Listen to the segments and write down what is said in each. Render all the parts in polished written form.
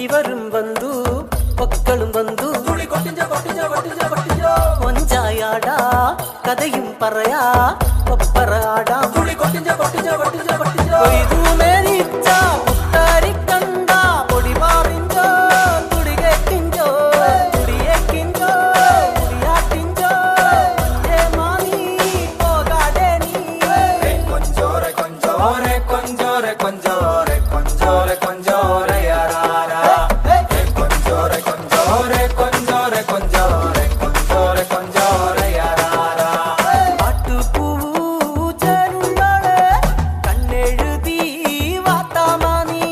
ഇവരും വന്നു മക്കളും വന്നു ഒഞ്ചായാടാ കഥയും പറയാ ഒപ്പറാടാ കൊയ്തു മേരിച്ച പുത്താരി കണ്ട പൊടി മാറിഞ്ചോ തുടികേക്കിഞ്ചോ തുടിയേക്കിഞ്ചോ തുടിയാട്ടിഞ്ചോ മാനി പോകാടേ നീ കൊഞ്ചോരെ കൊഞ്ചോരെ കൊഞ്ചോരെ കൊഞ്ചോരെ കൊഞ്ചോരെ കൊഞ്ചോരെ യാരാരാ കൊഞ്ചോരെ കൊഞ്ചോരെ കൊഞ്ചോരെ കൊഞ്ചോരെ കൊഞ്ചോരെ കൊഞ്ചോരെ യാരാരാ പാട്ടുപൂവു ചേരുന്നോളെ കണ്ണെഴുതി വാത്താമാനി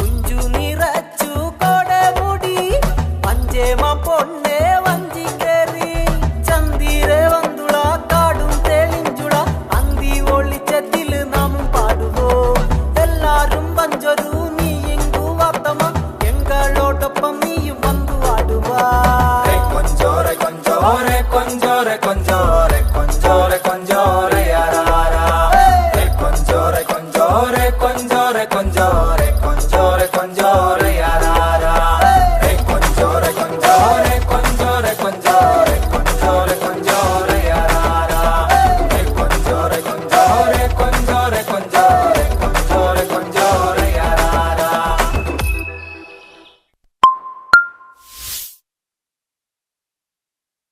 കുഞ്ചു നിറച്ചു കൊടമുടി പഞ്ചേമ പൊണ്ണെ വഞ്ചിക്കേറി ചന്ദിരെ വന്തുള കാടും തെളിഞ്ചുള അന്തി ഒളിച്ചത്തില് നാമും പാടുവോ എല്ലാരും പഞ്ചൊരു നീ എങ്കു വാത്തമ എങ്കളോടൊപ്പം നീയും വന്നു ആടുവാ കൊഞ്ചോരെ കൊഞ്ചോരെ കൊഞ്ചോരെ കൊഞ്ചോരെ